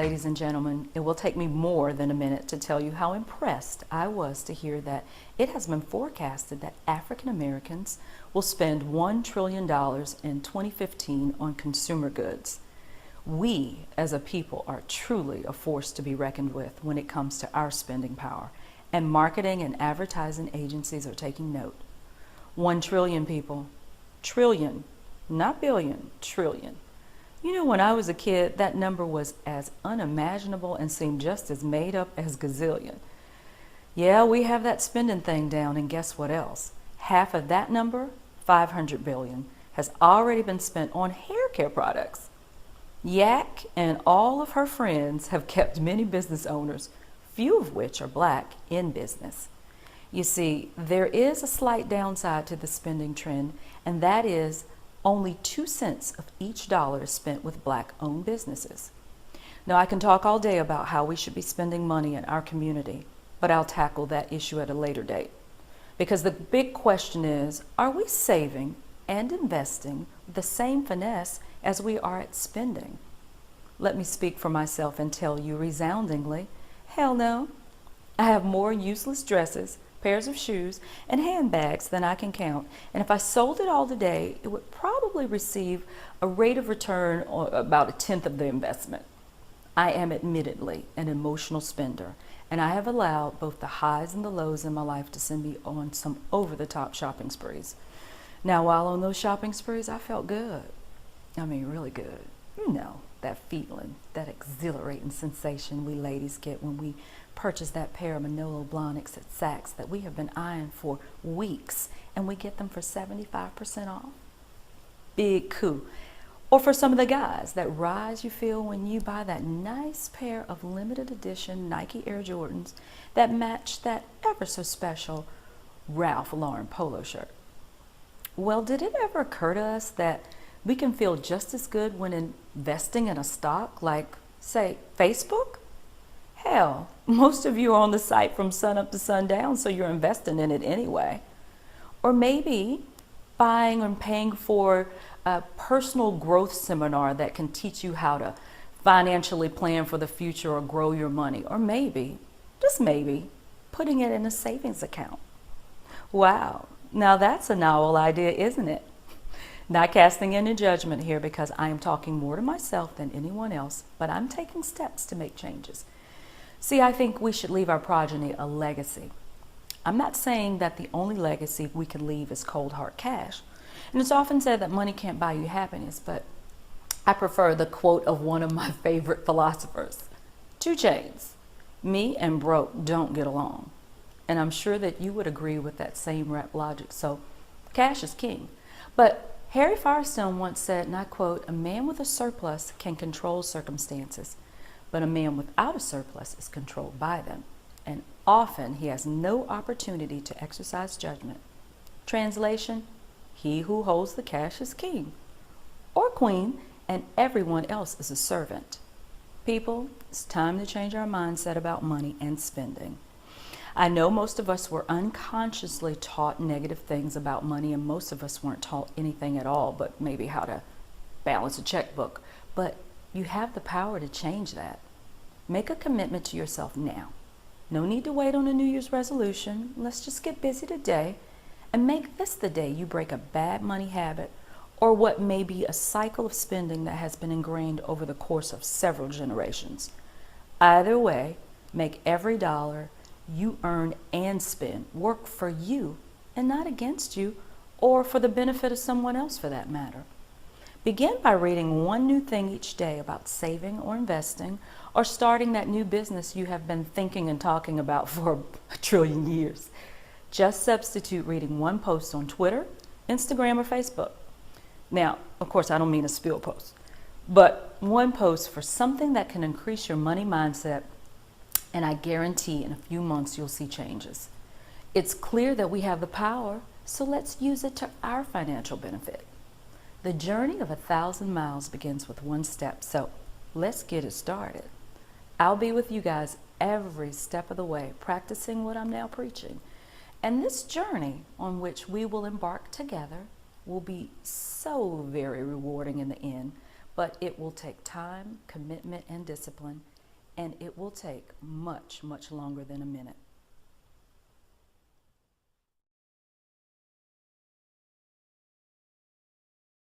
ladies and gentlemen, it will take me more than a minute to tell you how impressed I was to hear that it has been forecasted that African Americans will spend $1 trillion in 2015 on consumer goods. We, as a people, are truly a force to be reckoned with when it comes to our spending power, and marketing and advertising agencies are taking note. 1 trillion, people. Trillion, not billion, trillion. You know, when I was a kid, that number was as unimaginable and seemed just as made up as gazillion. Yeah, we have that spending thing down, and guess what else? Half of that number, 500 billion, has already been spent on hair care products. Yak and all of her friends have kept many business owners, few of which are black, in business. You see, there is a slight downside to the spending trend, and that is only 2 cents of each dollar is spent with black-owned businesses. Now, I can talk all day about how we should be spending money in our community, but I'll tackle that issue at a later date. Because the big question is, are we saving and investing with the same finesse as we are at spending? Let me speak for myself and tell you resoundingly, hell no. I have more useless dresses, pairs of shoes, and handbags than I can count. And if I sold it all today, it would probably receive a rate of return of about 1/10 of the investment. I am admittedly an emotional spender, and I have allowed both the highs and the lows in my life to send me on some over-the-top shopping sprees. Now, while on those shopping sprees, I felt good. I mean, really good. You know, that feeling, that exhilarating sensation we ladies get when we purchase that pair of Manolo Blahniks at Saks that we have been eyeing for weeks, and we get them for 75% off. Big coup. Or for some of the guys, that rise you feel when you buy that nice pair of limited edition Nike Air Jordans that match that ever so special Ralph Lauren polo shirt. Well, did it ever occur to us that we can feel just as good when investing in a stock like, say, Facebook? Hell, most of you are on the site from sun up to sundown, so you're investing in it anyway. Or maybe buying and paying for a personal growth seminar that can teach you how to financially plan for the future or grow your money. Or maybe, just maybe, putting it in a savings account. Wow, now that's a novel idea, isn't it? Not casting any judgment here, because I am talking more to myself than anyone else, but I'm taking steps to make changes. See, I think we should leave our progeny a legacy. I'm not saying that the only legacy we can leave is cold hard cash. And it's often said that money can't buy you happiness, but I prefer the quote of one of my favorite philosophers, 2 Chainz. Me and broke don't get along. And I'm sure that you would agree with that same rap logic. So cash is king. But Harry Firestone once said, and I quote, "A man with a surplus can control circumstances, but a man without a surplus is controlled by them, and often he has no opportunity to exercise judgment." Translation, he who holds the cash is king or queen, and everyone else is a servant. People, it's time to change our mindset about money and spending. I know most of us were unconsciously taught negative things about money, and most of us weren't taught anything at all, but maybe how to balance a checkbook. But you have the power to change that. Make a commitment to yourself now. No need to wait on a New Year's resolution. Let's just get busy today and make this the day you break a bad money habit, or what may be a cycle of spending that has been ingrained over the course of several generations. Either way, make every dollar you earn and spend work for you and not against you, or for the benefit of someone else for that matter. Begin by reading one new thing each day about saving or investing, or starting that new business you have been thinking and talking about for a trillion years. Just substitute reading one post on Twitter, Instagram, or Facebook. Now, of course, I don't mean a spill post, but one post for something that can increase your money mindset, and I guarantee in a few months you'll see changes. It's clear that we have the power, so let's use it to our financial benefit. The journey of 1,000 miles begins with one step, so let's get it started. I'll be with you guys every step of the way, practicing what I'm now preaching. And this journey on which we will embark together will be so very rewarding in the end, but it will take time, commitment, and discipline, and it will take much, much longer than a minute.